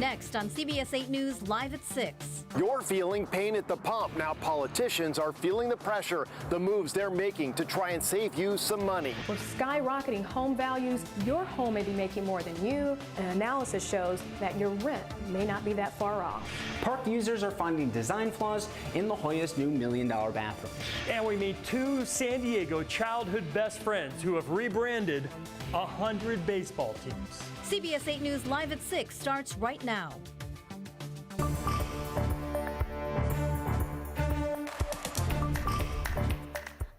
next on CBS 8 News Live at 6. You're feeling pain at the pump. Now politicians are feeling the pressure, the moves they're making to try and save you some money. With skyrocketing home values, your home may be making more than you. An analysis shows that your rent may not be that far off. Park users are finding design flaws in La Jolla's new $1 million bathroom. And we meet two San Diego childhood best friends who have rebranded 100 baseball teams. CBS 8 News Live at 6 starts right now.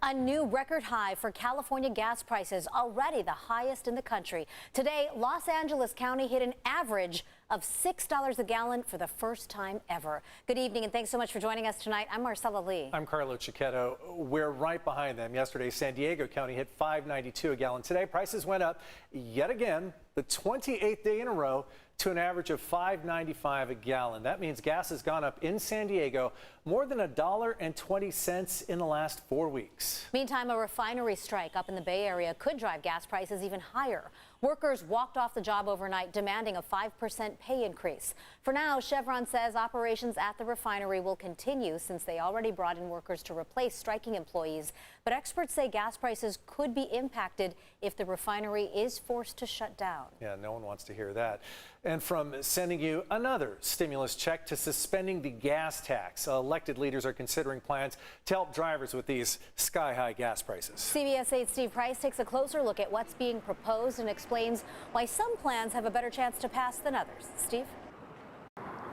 A new record high for California gas prices, already the highest in the country. Today, Los Angeles County hit an average of $6 a gallon for the first time ever. Good evening, and thanks so much for joining us tonight. I'm Marcella Lee. I'm Carlo Cicchetto. We're right behind them. Yesterday, San Diego County hit $5.92 a gallon. Today, prices went up yet again, the 28th day in a row, to an average of $5.95 a gallon. That means gas has gone up in San Diego more than $1.20 in the last 4 weeks. Meantime, a refinery strike up in the Bay Area could drive gas prices even higher. Workers walked off the job overnight, demanding a 5% pay increase. For now, Chevron says operations at the refinery will continue since they already brought in workers to replace striking employees. But experts say gas prices could be impacted if the refinery is forced to shut down. Yeah, no one wants to hear that. And from sending you another stimulus check to suspending the gas tax, elected leaders are considering plans to help drivers with these sky-high gas prices. CBS 8's Steve Price takes a closer look at what's being proposed and explains why some plans have a better chance to pass than others. Steve?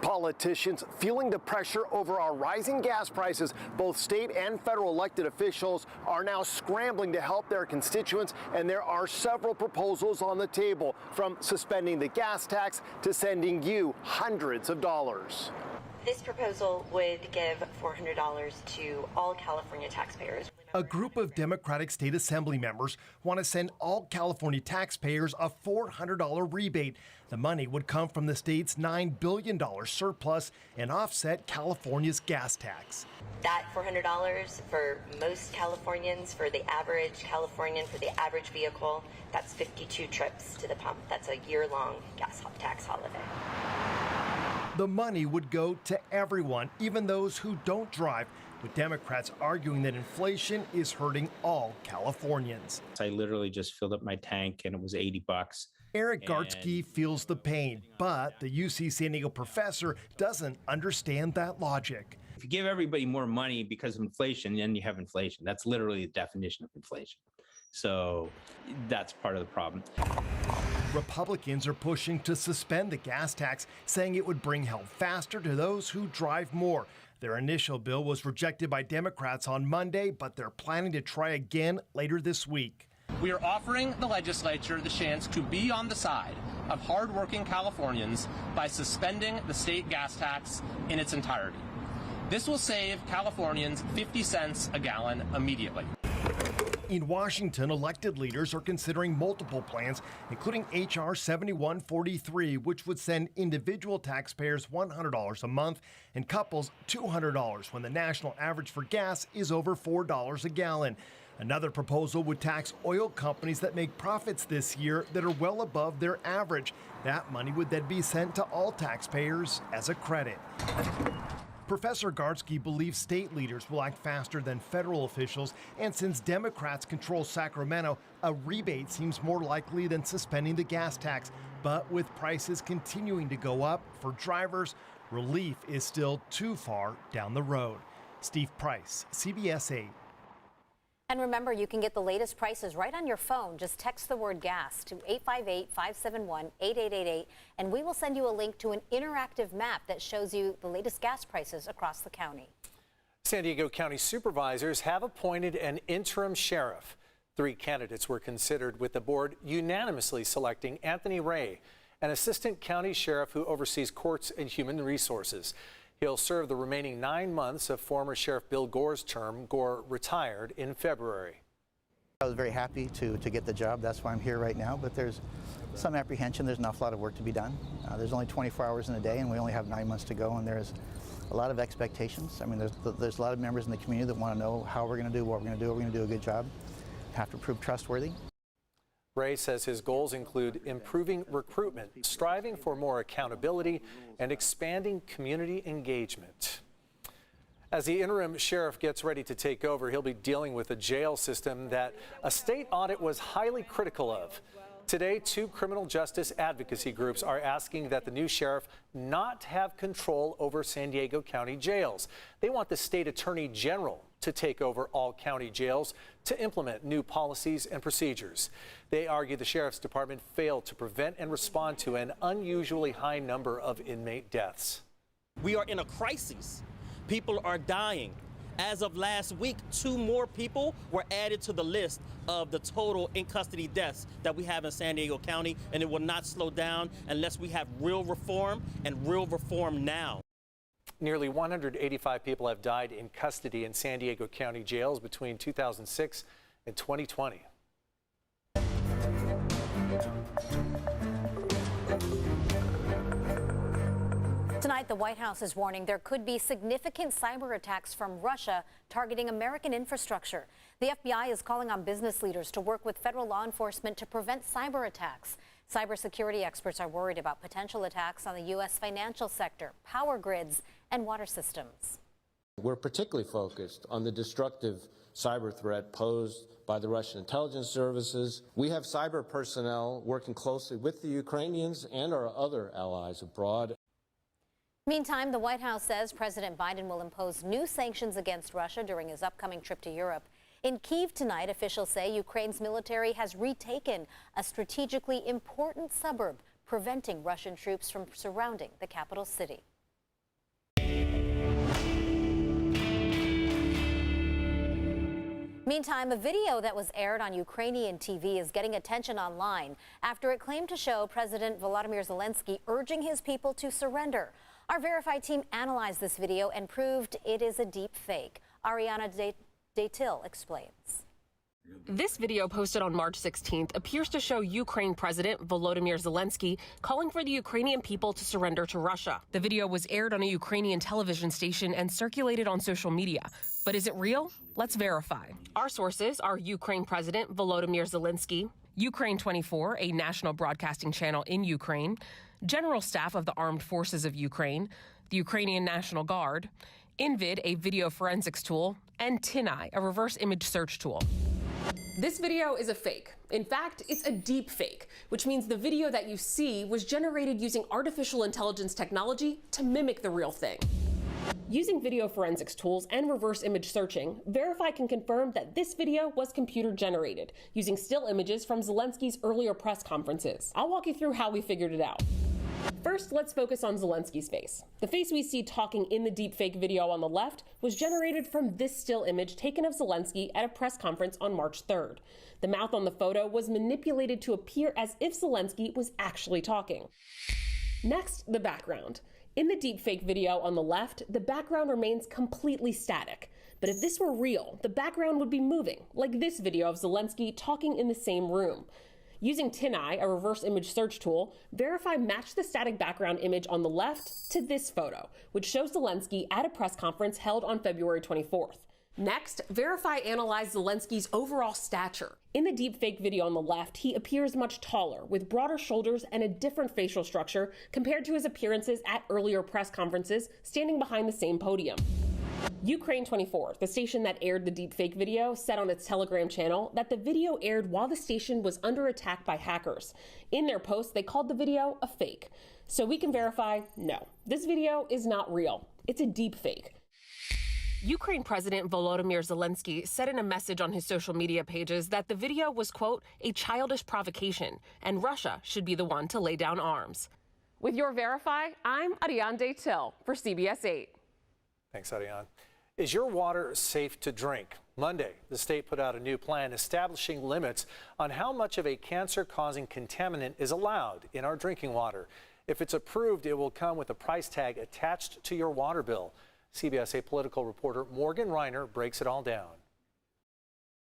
Politicians feeling the pressure over our rising gas prices. Both state and federal elected officials are now scrambling to help their constituents, and there are several proposals on the table, from suspending the gas tax to sending you hundreds of dollars. This proposal would give $400 to all California taxpayers. A group of Democratic state assembly members want to send all California taxpayers a $400 rebate. The money would come from the state's $9 billion surplus and offset California's gas tax. That $400 for most Californians, for the average Californian, for the average vehicle, that's 52 trips to the pump. That's a year-long gas tax holiday. The money would go to everyone, even those who don't drive, with Democrats arguing that inflation is hurting all Californians. I literally just filled up my tank and it was $80. Eric Gartsky feels the pain, but the UC San Diego professor doesn't understand that logic. If you give everybody more money because of inflation, then you have inflation. That's literally the definition of inflation. So that's part of the problem. Republicans are pushing to suspend the gas tax, saying it would bring help faster to those who drive more. Their initial bill was rejected by Democrats on Monday, but they're planning to try again later this week. We are offering the legislature the chance to be on the side of hardworking Californians by suspending the state gas tax in its entirety. This will save Californians 50 cents a gallon immediately. In Washington, elected leaders are considering multiple plans, including H.R. 7143, which would send individual taxpayers $100 a month and couples $200 when the national average for gas is over $4 a gallon. Another proposal would tax oil companies that make profits this year that are well above their average. That money would then be sent to all taxpayers as a credit. Professor Gartsky believes state leaders will act faster than federal officials, and since Democrats control Sacramento, a rebate seems more likely than suspending the gas tax. But with prices continuing to go up for drivers, relief is still too far down the road. Steve Price, CBS 8. And remember, you can get the latest prices right on your phone. Just text the word gas to 858-571-8888, and we will send you a link to an interactive map that shows you the latest gas prices across the county. San Diego County supervisors have appointed an interim sheriff. 3 candidates were considered, with the board unanimously selecting Anthony Ray, an assistant county sheriff who oversees courts and human resources. He'll serve the remaining 9 months of former Sheriff Bill Gore's term. Gore retired in February. I was very happy to get the job. That's why I'm here right now, but there's some apprehension. There's an awful lot of work to be done. There's only 24 hours in a day, and we only have 9 months to go, and there's a lot of expectations. I mean, there's a lot of members in the community that want to know how we're going to do, what we're going to do. We're going to do a good job. Have to prove trustworthy. Ray says his goals include improving recruitment, striving for more accountability, and expanding community engagement. As the interim sheriff gets ready to take over, he'll be dealing with a jail system that a state audit was highly critical of. Today, 2 criminal justice advocacy groups are asking that the new sheriff not have control over San Diego County jails. They want the state attorney general to take over all county jails to implement new policies and procedures. They argue the sheriff's department failed to prevent and respond to an unusually high number of inmate deaths. We are in a crisis. People are dying. As of last week, 2 more people were added to the list of the total in custody deaths that we have in San Diego County, and it will not slow down unless we have real reform, and real reform now. Nearly 185 people have died in custody in San Diego County jails between 2006 and 2020. Tonight, the White House is warning there could be significant cyber attacks from Russia targeting American infrastructure. The FBI is calling on business leaders to work with federal law enforcement to prevent cyber attacks. Cybersecurity experts are worried about potential attacks on the U.S. financial sector, power grids, and water systems. We're particularly focused on the destructive cyber threat posed by the Russian intelligence services. We have cyber personnel working closely with the Ukrainians and our other allies abroad. Meantime, the White House says President Biden will impose new sanctions against Russia during his upcoming trip to Europe. In Kyiv tonight, officials say Ukraine's military has retaken a strategically important suburb, preventing Russian troops from surrounding the capital city. Meantime, a video that was aired on Ukrainian TV is getting attention online after it claimed to show President Volodymyr Zelensky urging his people to surrender. Our Verify team analyzed this video and proved it is a deep fake. Ariana Daytil explains. This video posted on March 16th appears to show Ukraine President Volodymyr Zelensky calling for the Ukrainian people to surrender to Russia. The video was aired on a Ukrainian television station and circulated on social media. But is it real? Let's verify. Our sources are Ukraine President Volodymyr Zelensky, Ukraine 24, a national broadcasting channel in Ukraine, General Staff of the Armed Forces of Ukraine, the Ukrainian National Guard, Invid, a video forensics tool, and TinEye, a reverse image search tool. This video is a fake. In fact, it's a deep fake, which means the video that you see was generated using artificial intelligence technology to mimic the real thing. Using video forensics tools and reverse image searching, Verify can confirm that this video was computer generated, using still images from Zelensky's earlier press conferences. I'll walk you through how we figured it out. First, let's focus on Zelensky's face. The face we see talking in the deepfake video on the left was generated from this still image taken of Zelensky at a press conference on March 3rd. The mouth on the photo was manipulated to appear as if Zelensky was actually talking. Next, the background. In the deepfake video on the left, the background remains completely static. But if this were real, the background would be moving, like this video of Zelensky talking in the same room. Using TinEye, a reverse image search tool, Verify matched the static background image on the left to this photo, which shows Zelensky at a press conference held on February 24th. Next, Verify analyzed Zelensky's overall stature. In the deepfake video on the left, he appears much taller, with broader shoulders and a different facial structure compared to his appearances at earlier press conferences, standing behind the same podium. Ukraine 24, the station that aired the deepfake video, said on its Telegram channel that the video aired while the station was under attack by hackers. In their post, they called the video a fake. So we can verify, no, this video is not real. It's a deepfake. Ukraine President Volodymyr Zelensky said in a message on his social media pages that the video was, quote, a childish provocation, and Russia should be the one to lay down arms. With your Verify, I'm Ariane Daytil for CBS 8. Thanks, Ariane. Is your water safe to drink? Monday, the state put out a new plan establishing limits on how much of a cancer-causing contaminant is allowed in our drinking water. If it's approved, it will come with a price tag attached to your water bill. CBS 8 political reporter Morgan Reiner breaks it all down.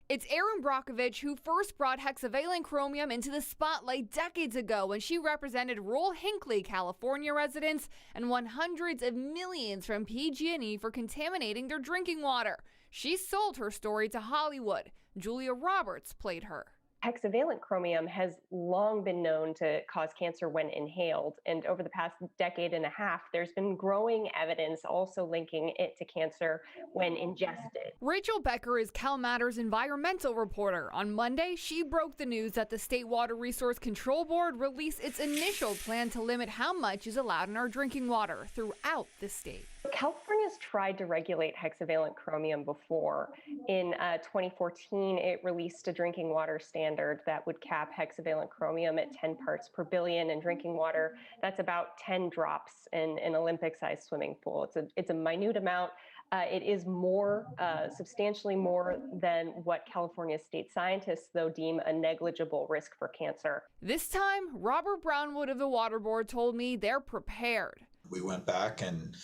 It's Erin Brockovich who first brought hexavalent chromium into the spotlight decades ago when she represented rural Hinckley, California residents and won hundreds of millions from PG&E for contaminating their drinking water. She sold her story to Hollywood. Julia Roberts played her. Hexavalent chromium has long been known to cause cancer when inhaled, and over the past decade and a half, there's been growing evidence also linking it to cancer when ingested. Rachel Becker is CalMatters environmental reporter. On Monday, she broke the news that the State Water Resource Control Board released its initial plan to limit how much is allowed in our drinking water throughout the state. California's tried to regulate hexavalent chromium before. In 2014, it released a drinking water standard that would cap hexavalent chromium at 10 parts per billion in drinking water. That's about 10 drops in an Olympic-sized swimming pool. It's a minute amount. It is substantially more than what California state scientists, though, deem a negligible risk for cancer. This time, Robert Brownwood of the Water Board told me they're prepared. We went back and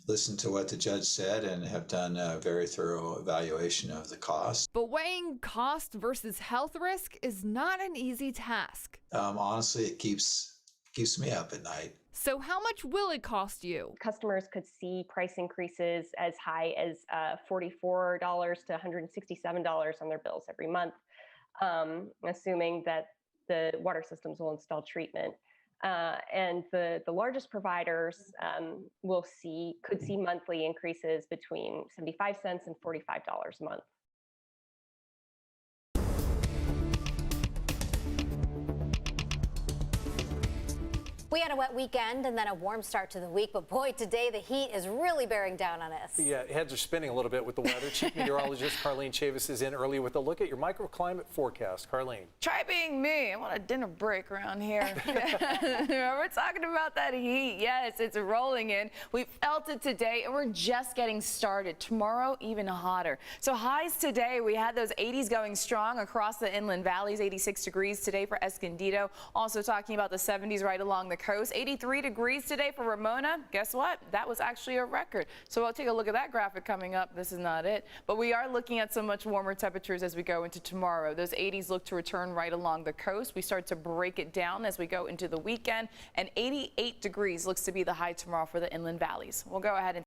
listened to what the judge said and have done a very thorough evaluation of the cost. But weighing cost versus health risk is not an easy task. Honestly, it keeps me up at night. So how much will it cost you? Customers could see price increases as high as $44 to $167 on their bills every month, assuming that the water systems will install treatment. And the largest providers could see monthly increases between 75 cents and $45 a month. We had a wet weekend and then a warm start to the week, but boy, today the heat is really bearing down on us. Yeah, heads are spinning a little bit with the weather. Chief Meteorologist Carlene Chavis is in early with a look at your microclimate forecast. Carlene. Try being me. I want a dinner break around here. We're talking about that heat. Yes, it's rolling in. We felt it today, and we're just getting started. Tomorrow, even hotter. So highs today, we had those 80s going strong across the inland valleys. 86 degrees today for Escondido. Also talking about the 70s right along the coast. 83 degrees today for Ramona. Guess what? That was actually a record. So I'll take a look at that graphic coming up. This is not it, but we are looking at some much warmer temperatures as we go into tomorrow. Those 80s look to return right along the coast. We start to break it down as we go into the weekend, and 88 degrees looks to be the high tomorrow for the inland valleys. We'll go ahead and